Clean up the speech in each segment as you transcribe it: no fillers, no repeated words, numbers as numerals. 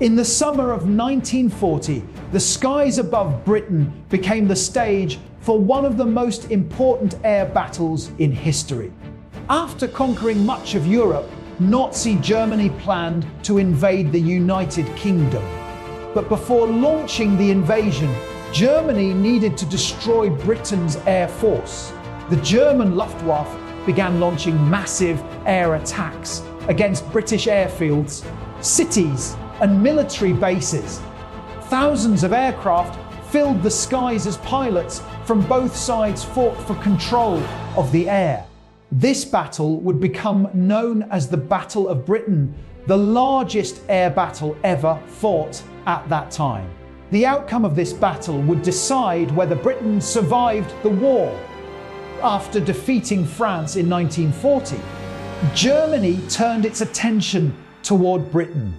In the summer of 1940, the skies above Britain became the stage for one of the most important air battles in history. After conquering much of Europe, Nazi Germany planned to invade the United Kingdom. But before launching the invasion, Germany needed to destroy Britain's air force. The German Luftwaffe began launching massive air attacks against British airfields, cities, and military bases. Thousands of aircraft filled the skies as pilots from both sides fought for control of the air. This battle would become known as the Battle of Britain, the largest air battle ever fought at that time. The outcome of this battle would decide whether Britain survived the war. After defeating France in 1940, Germany turned its attention toward Britain.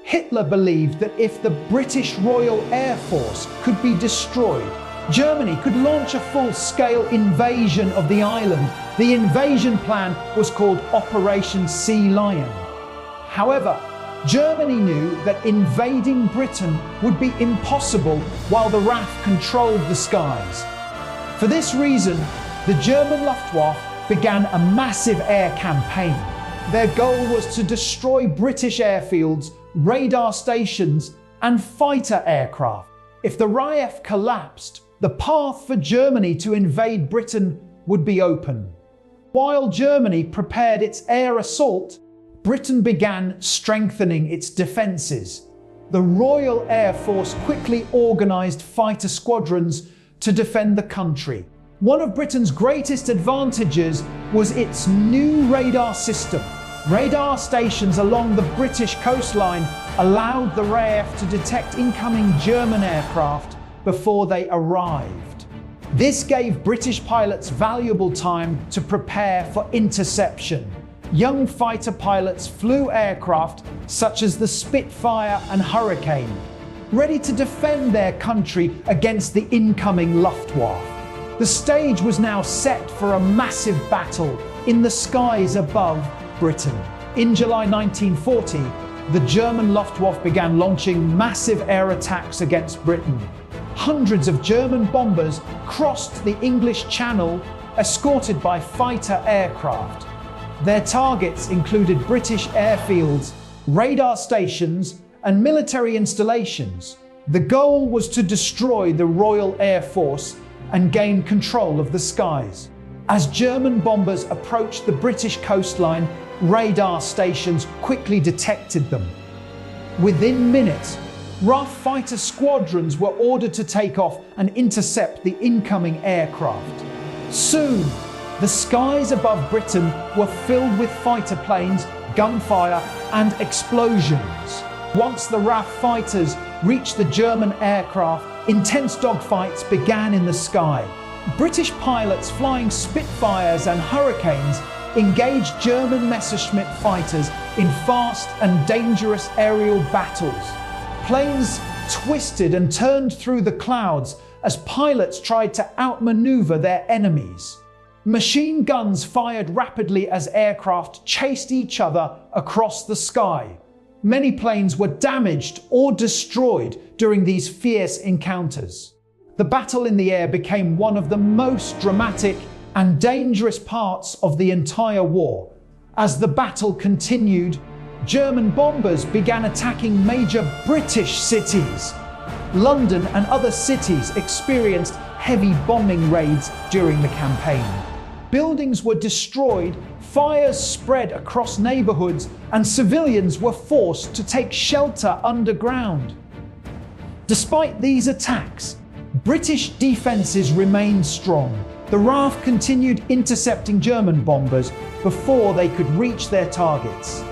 Hitler believed that if the British Royal Air Force could be destroyed, Germany could launch a full-scale invasion of the island. The invasion plan was called Operation Sea Lion. However, Germany knew that invading Britain would be impossible while the RAF controlled the skies. For this reason, the German Luftwaffe began a massive air campaign. Their goal was to destroy British airfields, radar stations, and fighter aircraft. If the RAF collapsed, the path for Germany to invade Britain would be open. While Germany prepared its air assault, Britain began strengthening its defences. The Royal Air Force quickly organised fighter squadrons to defend the country. One of Britain's greatest advantages was its new radar system. Radar stations along the British coastline allowed the RAF to detect incoming German aircraft before they arrived. This gave British pilots valuable time to prepare for interception. Young fighter pilots flew aircraft such as the Spitfire and Hurricane, ready to defend their country against the incoming Luftwaffe. The stage was now set for a massive battle in the skies above Britain. In July 1940, the German Luftwaffe began launching massive air attacks against Britain. Hundreds of German bombers crossed the English Channel, escorted by fighter aircraft. Their targets included British airfields, radar stations, and military installations. The goal was to destroy the Royal Air Force and gain control of the skies. As German bombers approached the British coastline, radar stations quickly detected them. Within minutes, RAF fighter squadrons were ordered to take off and intercept the incoming aircraft. Soon, the skies above Britain were filled with fighter planes, gunfire, and explosions. Once the RAF fighters reached the German aircraft, intense dogfights began in the sky. British pilots flying Spitfires and Hurricanes engaged German Messerschmitt fighters in fast and dangerous aerial battles. Planes twisted and turned through the clouds as pilots tried to outmaneuver their enemies. Machine guns fired rapidly as aircraft chased each other across the sky. Many planes were damaged or destroyed during these fierce encounters. The battle in the air became one of the most dramatic and dangerous parts of the entire war. As the battle continued, German bombers began attacking major British cities. London and other cities experienced heavy bombing raids during the campaign. Buildings were destroyed, fires spread across neighbourhoods, and civilians were forced to take shelter underground. Despite these attacks, British defences remained strong. The RAF continued intercepting German bombers before they could reach their targets.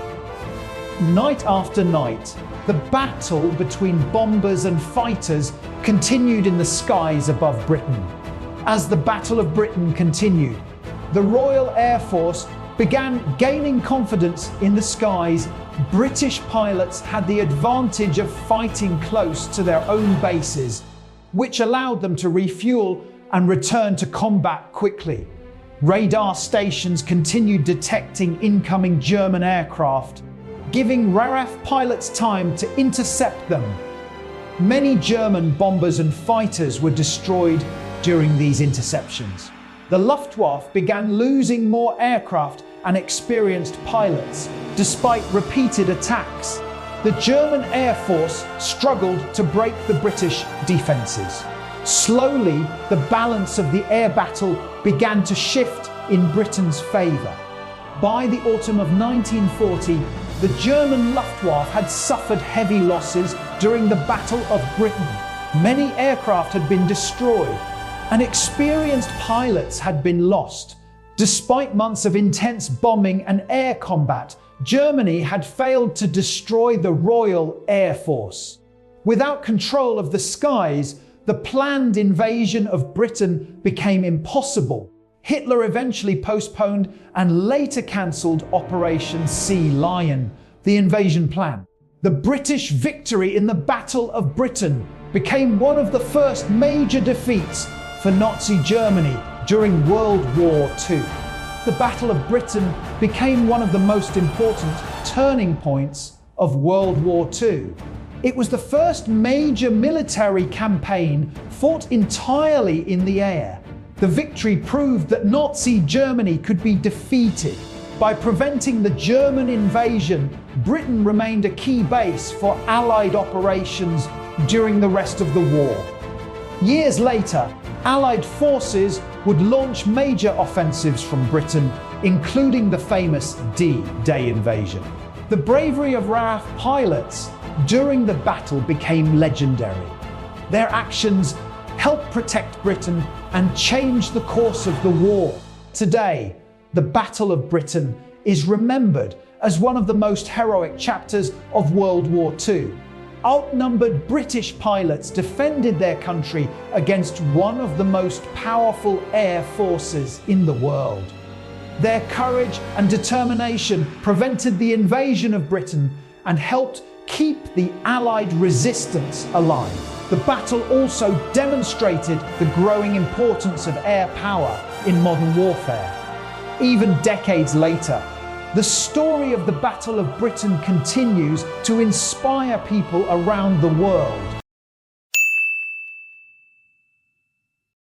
Night after night, the battle between bombers and fighters continued in the skies above Britain. As the Battle of Britain continued, the Royal Air Force began gaining confidence in the skies. British pilots had the advantage of fighting close to their own bases, which allowed them to refuel and return to combat quickly. Radar stations continued detecting incoming German aircraft. giving RAF pilots time to intercept them. Many German bombers and fighters were destroyed during these interceptions. The Luftwaffe began losing more aircraft and experienced pilots, despite repeated attacks. The German Air Force struggled to break the British defences. Slowly, the balance of the air battle began to shift in Britain's favour. By the autumn of 1940, the German Luftwaffe had suffered heavy losses during the Battle of Britain. Many aircraft had been destroyed, and experienced pilots had been lost. Despite months of intense bombing and air combat, Germany had failed to destroy the Royal Air Force. Without control of the skies, the planned invasion of Britain became impossible. Hitler eventually postponed and later cancelled Operation Sea Lion, the invasion plan. The British victory in the Battle of Britain became one of the first major defeats for Nazi Germany during World War II. The Battle of Britain became one of the most important turning points of World War II. It was the first major military campaign fought entirely in the air. The victory proved that Nazi Germany could be defeated. By preventing the German invasion, Britain remained a key base for Allied operations during the rest of the war. Years later, Allied forces would launch major offensives from Britain, including the famous D-Day invasion. The bravery of RAF pilots during the battle became legendary. Their actions helped protect Britain and change the course of the war. Today, the Battle of Britain is remembered as one of the most heroic chapters of World War II. Outnumbered British pilots defended their country against one of the most powerful air forces in the world. Their courage and determination prevented the invasion of Britain and helped keep the Allied resistance alive. The battle also demonstrated the growing importance of air power in modern warfare. Even decades later, the story of the Battle of Britain continues to inspire people around the world.